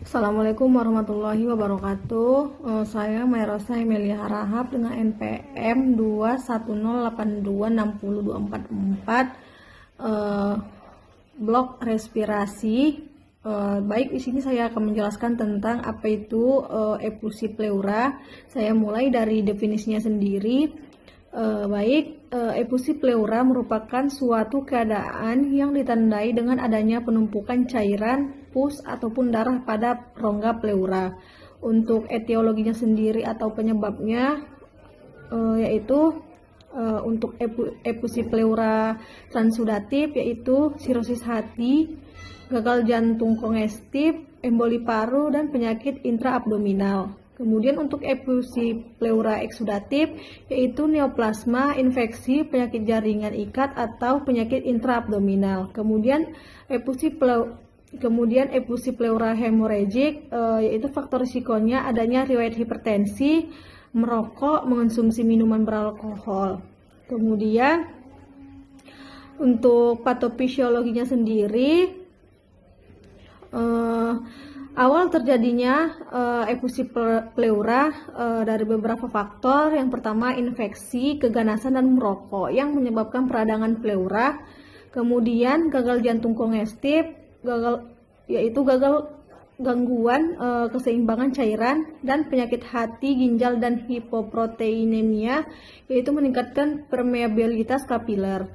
Assalamualaikum warahmatullahi wabarakatuh. Saya Mairosa Emilia Harahap dengan NPM 210826024, blok respirasi. Baik, di sini saya akan menjelaskan tentang apa itu efusi pleura. Saya mulai dari definisinya sendiri. Efusi pleura merupakan suatu keadaan yang ditandai dengan adanya penumpukan cairan, pus, ataupun darah pada rongga pleura. Untuk etiologinya sendiri atau penyebabnya, yaitu untuk efusi pleura transudatif, yaitu sirosis hati, gagal jantung kongestif, emboli paru, dan penyakit intraabdominal. Kemudian untuk efusi pleura eksudatif, yaitu neoplasma, infeksi, penyakit jaringan ikat, atau penyakit intraabdominal. Kemudian efusi pleura hemorrhagic, yaitu faktor risikonya adanya riwayat hipertensi, merokok, mengonsumsi minuman beralkohol. Kemudian untuk patofisiologinya sendiri, awal terjadinya efusi pleura dari beberapa faktor. Yang pertama, infeksi, keganasan, dan merokok yang menyebabkan peradangan pleura. Kemudian gagal jantung kongestif, yaitu gangguan keseimbangan cairan, dan penyakit hati, ginjal, dan hipoproteinemia, yaitu meningkatkan permeabilitas kapiler.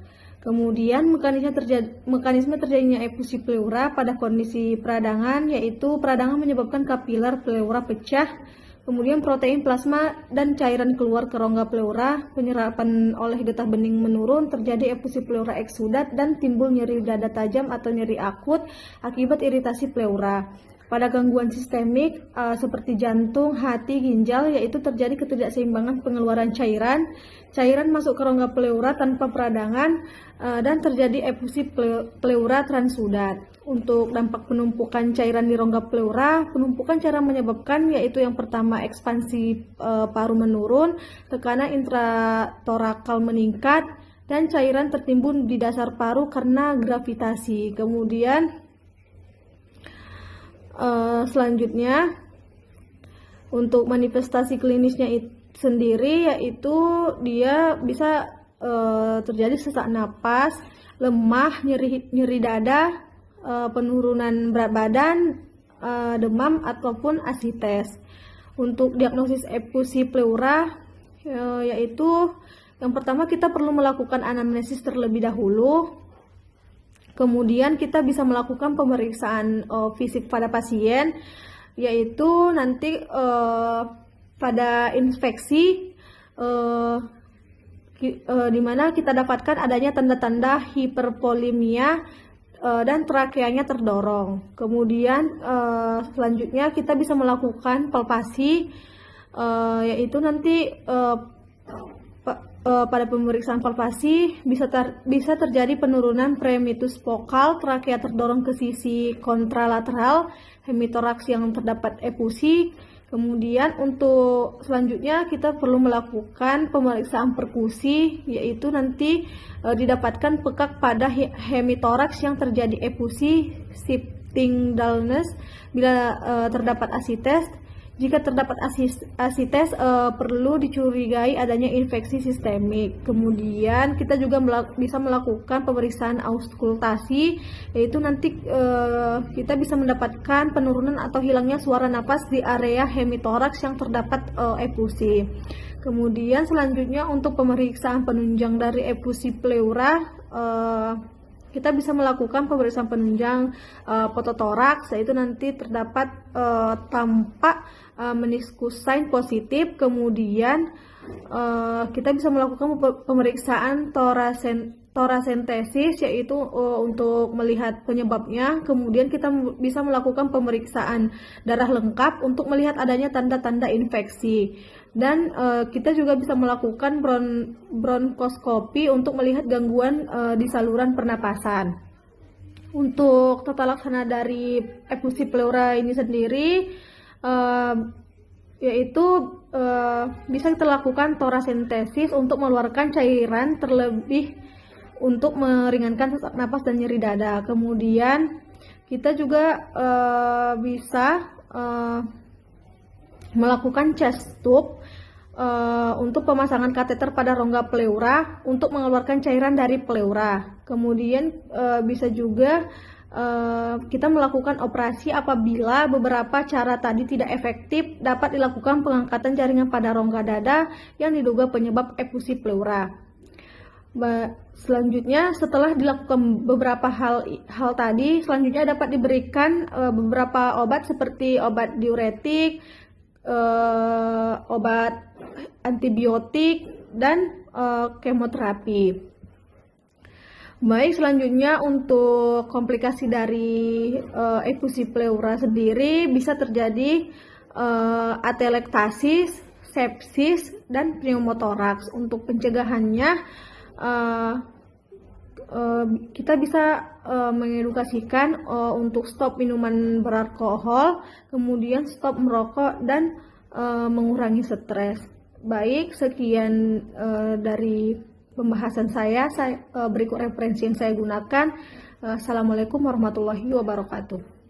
Kemudian mekanisme terjadinya efusi pleura pada kondisi peradangan, yaitu peradangan menyebabkan kapiler pleura pecah, kemudian protein plasma dan cairan keluar ke rongga pleura, penyerapan oleh getah bening menurun, terjadi efusi pleura eksudat, dan timbul nyeri dada tajam atau nyeri akut akibat iritasi pleura. Pada gangguan sistemik seperti jantung, hati, ginjal, yaitu terjadi ketidakseimbangan pengeluaran cairan masuk ke rongga pleura tanpa peradangan, dan terjadi efusi pleura transudat. Untuk dampak penumpukan cairan di rongga pleura, penumpukan cairan menyebabkan, yaitu yang pertama, ekspansi paru menurun, tekanan intratorakal meningkat, dan cairan tertimbun di dasar paru karena gravitasi. Kemudian selanjutnya, untuk manifestasi klinisnya sendiri, yaitu dia bisa terjadi sesak napas, lemah, nyeri dada, penurunan berat badan, demam, ataupun asites. Untuk diagnosis efusi pleura, yaitu yang pertama, kita perlu melakukan anamnesis terlebih dahulu. Kemudian kita bisa melakukan pemeriksaan fisik pada pasien, yaitu nanti pada infeksi, di mana kita dapatkan adanya tanda-tanda hipervolemia dan trakeanya terdorong. Kemudian selanjutnya kita bisa melakukan palpasi, yaitu nanti pada pemeriksaan palpasi bisa terjadi penurunan premitus vokal, trakea terdorong ke sisi kontralateral, hemitoraks yang terdapat efusi. Kemudian untuk selanjutnya kita perlu melakukan pemeriksaan perkusi, yaitu nanti didapatkan pekak pada hemitoraks yang terjadi efusi, shifting dullness bila terdapat asites. Jika terdapat asites, perlu dicurigai adanya infeksi sistemik. Kemudian kita juga bisa melakukan pemeriksaan auskultasi, yaitu nanti kita bisa mendapatkan penurunan atau hilangnya suara napas di area hemitoraks yang terdapat efusi. Kemudian selanjutnya, untuk pemeriksaan penunjang dari efusi pleura, kita bisa melakukan pemeriksaan penunjang fototoraks, yaitu nanti terdapat tampak meniskus sign positif. Kemudian kita bisa melakukan pemeriksaan torasentesis, yaitu untuk melihat penyebabnya. Kemudian kita bisa melakukan pemeriksaan darah lengkap untuk melihat adanya tanda-tanda infeksi. Dan kita juga bisa melakukan bronkoskopi untuk melihat gangguan di saluran pernapasan. Untuk tata laksana dari efusi pleura ini sendiri, yaitu bisa kita lakukan torasentesis untuk mengeluarkan cairan terlebih untuk meringankan sesak napas dan nyeri dada. Kemudian kita juga bisa melakukan chest tube untuk pemasangan kateter pada rongga pleura untuk mengeluarkan cairan dari pleura. Kemudian bisa juga kita melakukan operasi apabila beberapa cara tadi tidak efektif, dapat dilakukan pengangkatan jaringan pada rongga dada yang diduga penyebab efusi pleura. Selanjutnya, setelah dilakukan beberapa hal tadi, selanjutnya dapat diberikan beberapa obat seperti obat diuretik, obat antibiotik, dan kemoterapi. Baik, selanjutnya untuk komplikasi dari efusi pleura sendiri bisa terjadi atelektasis, sepsis, dan pneumotoraks. Untuk pencegahannya, kita bisa mengedukasikan untuk stop minuman beralkohol, kemudian stop merokok, dan mengurangi stres. Baik, sekian dari pembahasan saya. Berikut referensi yang saya gunakan. Assalamualaikum warahmatullahi wabarakatuh.